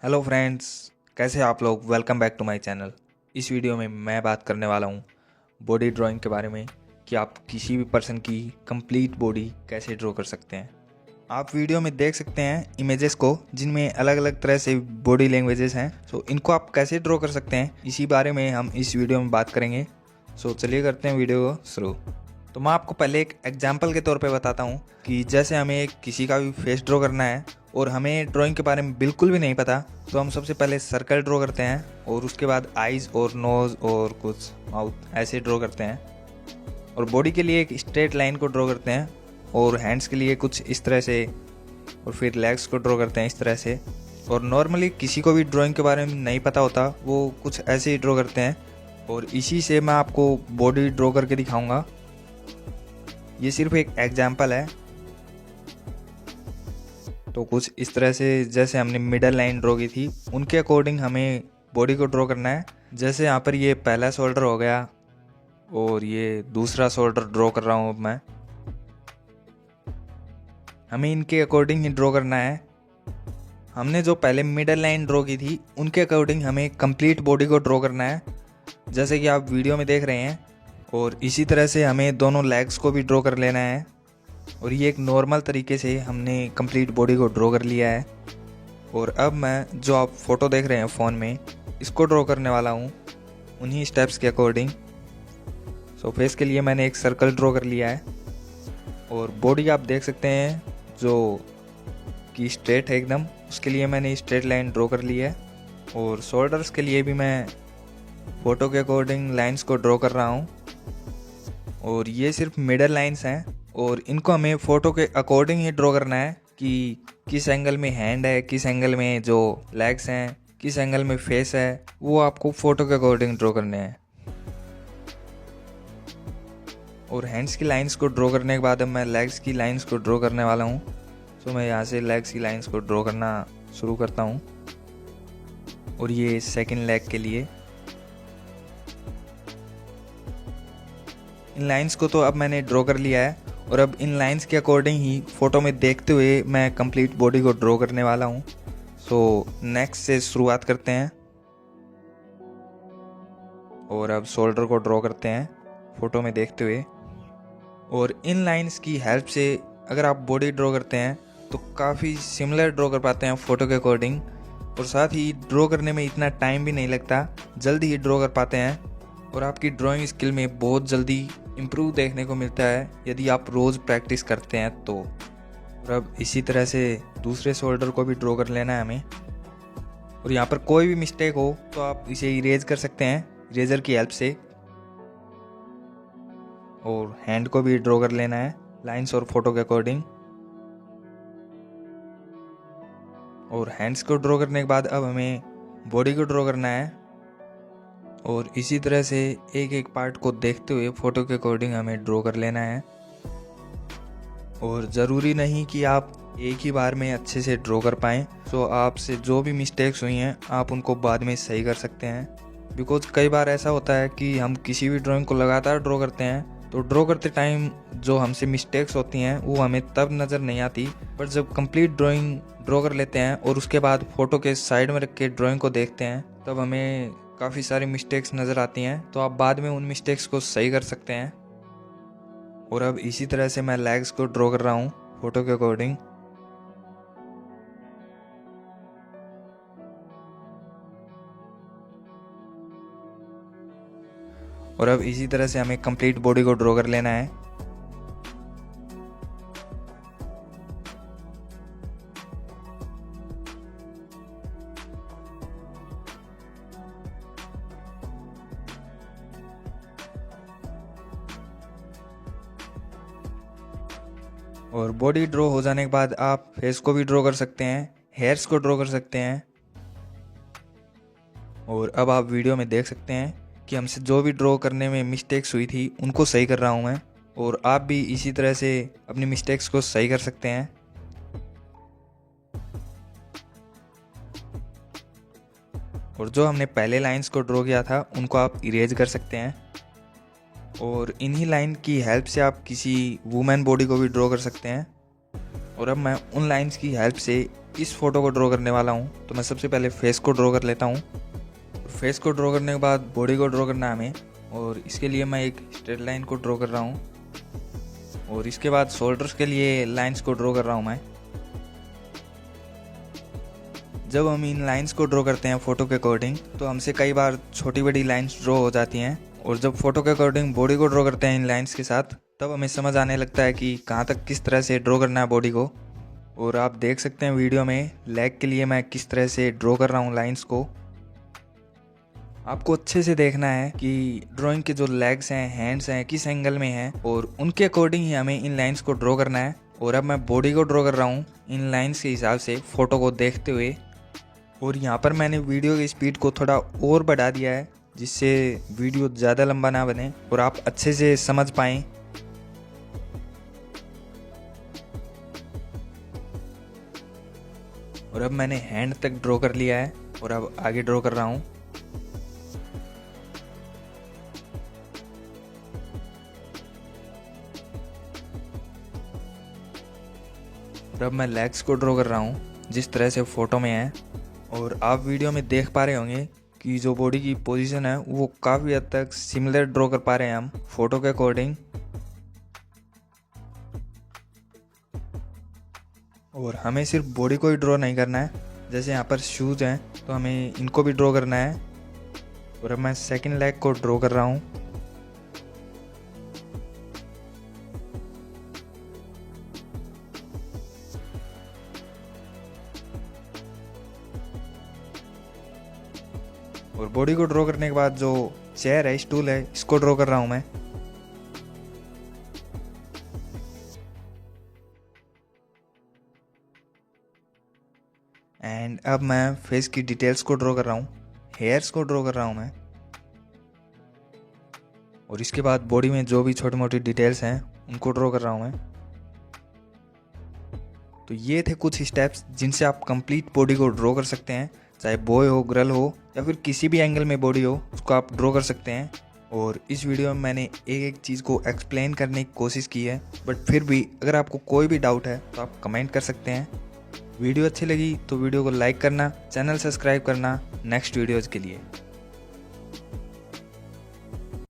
Hello friends, कैसे हैं आप लोग। Welcome back to my channel. इस वीडियो में मैं बात करने वाला हूँ बॉडी ड्राइंग के बारे में कि आप किसी भी पर्सन की कंप्लीट बॉडी कैसे ड्रॉ कर सकते हैं। आप वीडियो में देख सकते हैं इमेजेस को, जिनमें अलग अलग तरह से बॉडी लैंग्वेजेस हैं। सो इनको आप कैसे ड्रॉ कर सकते हैं, इसी बारे में हम इस वीडियो में बात करेंगे। सो चलिए करते हैं वीडियो को शुरू। तो मैं आपको पहले एक एग्जाम्पल के तौर पे बताता हूँ कि जैसे हमें किसी का भी फेस ड्रॉ करना है और हमें ड्राइंग के बारे में बिल्कुल भी नहीं पता, तो हम सबसे पहले सर्कल ड्रॉ करते हैं और उसके बाद आइज़ और नोज़ और कुछ माउथ ऐसे ड्रॉ करते हैं। और बॉडी के लिए एक स्ट्रेट लाइन को ड्रॉ करते हैं और हैंड्स के लिए कुछ इस तरह से, और फिर लेग्स को ड्रॉ करते हैं इस तरह से। और नॉर्मली किसी को भी ड्राइंग के बारे में नहीं पता होता, वो कुछ ऐसे ही ड्रॉ करते हैं। और इसी से मैं आपको बॉडी ड्रॉ करके दिखाऊंगा। ये सिर्फ एक एग्जाम्पल है। तो कुछ इस तरह से जैसे हमने मिडल लाइन ड्रॉ की थी, उनके अकॉर्डिंग हमें बॉडी को ड्रॉ करना है। जैसे यहाँ पर ये पहला शोल्डर हो गया और ये दूसरा शोल्डर ड्रॉ कर रहा हूँ अब मैं। हमें इनके अकॉर्डिंग ही ड्रॉ करना है। हमने जो पहले मिडल लाइन ड्रॉ की थी, उनके अकॉर्डिंग हमें कंप्लीट बॉडी को ड्रॉ करना है, जैसे कि आप वीडियो में देख रहे हैं। और इसी तरह से हमें दोनों लेग्स को भी ड्रॉ कर लेना है। और ये एक नॉर्मल तरीके से हमने कंप्लीट बॉडी को ड्रॉ कर लिया है। और अब मैं जो आप फोटो देख रहे हैं फ़ोन में, इसको ड्रॉ करने वाला हूँ उन्हीं स्टेप्स के अकॉर्डिंग। सो फेस के लिए मैंने एक सर्कल ड्रॉ कर लिया है और बॉडी आप देख सकते हैं जो कि स्ट्रेट है एकदम, उसके लिए मैंने स्ट्रेट लाइन ड्रॉ कर ली है। और शोल्डर्स के लिए भी मैं फ़ोटो के अकॉर्डिंग लाइंस को ड्रॉ कर रहा हूँ। और ये सिर्फ मिडल लाइंस हैं और इनको हमें फ़ोटो के अकॉर्डिंग ही ड्रॉ करना है कि किस एंगल में हैंड है, किस एंगल में जो लेग्स हैं, किस एंगल में फेस है, वो आपको फ़ोटो के अकॉर्डिंग ड्रॉ करने हैं। और हैंड्स की लाइंस को ड्रॉ करने के बाद अब मैं लेग्स की लाइंस को ड्रॉ करने वाला हूँ। सो मैं यहाँ से लेग्स की लाइंस को ड्रॉ करना शुरू करता हूँ। और ये सेकंड लेग के लिए इन लाइंस को तो अब मैंने ड्रॉ कर लिया है। और अब इन लाइंस के अकॉर्डिंग ही फ़ोटो में देखते हुए मैं कंप्लीट बॉडी को ड्रॉ करने वाला हूँ। सो नेक्स्ट से शुरुआत करते हैं और अब शोल्डर को ड्रॉ करते हैं फ़ोटो में देखते हुए। और इन लाइंस की हेल्प से अगर आप बॉडी ड्रॉ करते हैं तो काफ़ी सिमिलर ड्रॉ कर पाते हैं फ़ोटो के अकॉर्डिंग। और साथ ही ड्रॉ करने में इतना टाइम भी नहीं लगता, जल्दी ही ड्रॉ कर पाते हैं। और आपकी ड्राइंग स्किल में बहुत जल्दी इम्प्रूव देखने को मिलता है यदि आप रोज़ प्रैक्टिस करते हैं तो। और अब इसी तरह से दूसरे शोल्डर को भी ड्रॉ कर लेना है हमें। और यहाँ पर कोई भी मिस्टेक हो तो आप इसे इरेज कर सकते हैं इरेजर की हेल्प से। और हैंड को भी ड्रॉ कर लेना है लाइंस और फोटो के अकॉर्डिंग। और हैंड्स को ड्रॉ करने के बाद अब हमें बॉडी को ड्रॉ करना है। और इसी तरह से एक एक पार्ट को देखते हुए फ़ोटो के अकॉर्डिंग हमें ड्रॉ कर लेना है। और ज़रूरी नहीं कि आप एक ही बार में अच्छे से ड्रॉ कर पाएँ। सो आपसे जो भी मिस्टेक्स हुई हैं आप उनको बाद में सही कर सकते हैं। बिकॉज कई बार ऐसा होता है कि हम किसी भी ड्राइंग को लगातार ड्रॉ करते हैं, तो ड्रॉ करते टाइम जो हमसे मिस्टेक्स होती हैं वो हमें तब नज़र नहीं आती, पर जब कंप्लीट ड्राइंग ड्रॉ कर लेते हैं और उसके बाद फ़ोटो के साइड में रख के ड्राइंग को देखते हैं, तब हमें काफ़ी सारी मिस्टेक्स नज़र आती हैं। तो आप बाद में उन मिस्टेक्स को सही कर सकते हैं। और अब इसी तरह से मैं लेग्स को ड्रॉ कर रहा हूँ फ़ोटो के अकॉर्डिंग। और अब इसी तरह से हमें कंप्लीट बॉडी को ड्रॉ कर लेना है। और बॉडी ड्रॉ हो जाने के बाद आप फेस को भी ड्रॉ कर सकते हैं, हेयर्स को ड्रॉ कर सकते हैं। और अब आप वीडियो में देख सकते हैं कि हमसे जो भी ड्रॉ करने में मिस्टेक्स हुई थी उनको सही कर रहा हूँ मैं। और आप भी इसी तरह से अपनी मिस्टेक्स को सही कर सकते हैं। और जो हमने पहले लाइंस को ड्रॉ किया था उनको आप इरेज कर सकते हैं। और इन्हीं लाइन की हेल्प से आप किसी वुमेन बॉडी को भी ड्रॉ कर सकते हैं। और अब मैं उन लाइंस की हेल्प से इस फोटो को ड्रॉ करने वाला हूँ। तो मैं सबसे पहले फेस को ड्रॉ कर लेता हूँ। फेस को ड्रॉ करने के बाद बॉडी को ड्रॉ करना है हमें, और इसके लिए मैं एक स्ट्रेट लाइन को ड्रॉ कर रहा हूँ। और इसके बाद शोल्डर्स के लिए लाइंस को ड्रॉ कर रहा हूँ मैं। जब हम इन लाइंस को ड्रॉ करते हैं फ़ोटो के अकॉर्डिंग, तो हमसे कई बार छोटी बड़ी लाइंस ड्रॉ हो जाती हैं। और जब फोटो के अकॉर्डिंग बॉडी को ड्रॉ करते हैं इन लाइंस के साथ, तब हमें समझ आने लगता है कि कहाँ तक किस तरह से ड्रॉ करना है बॉडी को। और आप देख सकते हैं वीडियो में लेग के लिए मैं किस तरह से ड्रॉ कर रहा हूँ लाइंस को। आपको अच्छे से देखना है कि ड्राइंग के जो लेग्स हैं, हैंड्स हैं, किस एंगल में हैं, और उनके अकॉर्डिंग ही हमें इन लाइंस को ड्रॉ करना है। और अब मैं बॉडी को ड्रॉ कर रहा हूँ इन लाइंस के हिसाब से फ़ोटो को देखते हुए। और यहाँ पर मैंने वीडियो की स्पीड को थोड़ा और बढ़ा दिया है, जिससे वीडियो ज़्यादा लंबा ना बने और आप अच्छे से समझ पाएँ। और अब मैंने हैंड तक ड्रॉ कर लिया है और अब आगे ड्रॉ कर रहा हूँ। और अब मैं लेग्स को ड्रॉ कर रहा हूँ जिस तरह से फ़ोटो में है। और आप वीडियो में देख पा रहे होंगे कि जो बॉडी की पोजीशन है वो काफ़ी हद तक सिमिलर ड्रॉ कर पा रहे हैं हम फ़ोटो के अकॉर्डिंग। और हमें सिर्फ बॉडी को ही ड्रॉ नहीं करना है, जैसे यहाँ पर शूज़ हैं तो हमें इनको भी ड्रॉ करना है। और अब मैं सेकंड लेग को ड्रॉ कर रहा हूँ। और बॉडी को ड्रॉ करने के बाद जो चेयर है, स्टूल है, इसको ड्रॉ कर रहा हूँ मैं। एंड अब मैं फेस की डिटेल्स को ड्रॉ कर रहा हूँ, हेयर्स को ड्रॉ कर रहा हूँ मैं। और इसके बाद बॉडी में जो भी छोटी मोटी डिटेल्स हैं उनको ड्रॉ कर रहा हूँ मैं। तो ये थे कुछ स्टेप्स जिनसे आप कंप्लीट बॉडी को ड्रॉ कर सकते हैं, चाहे बॉय हो, गर्ल हो, या फिर किसी भी एंगल में बॉडी हो, उसको आप ड्रॉ कर सकते हैं। और इस वीडियो में मैंने एक एक चीज़ को एक्सप्लेन करने की कोशिश की है, बट फिर भी अगर आपको कोई भी डाउट है तो आप कमेंट कर सकते हैं। वीडियो अच्छी लगी तो वीडियो को लाइक करना, चैनल सब्सक्राइब करना नेक्स्ट वीडियोज़ के लिए।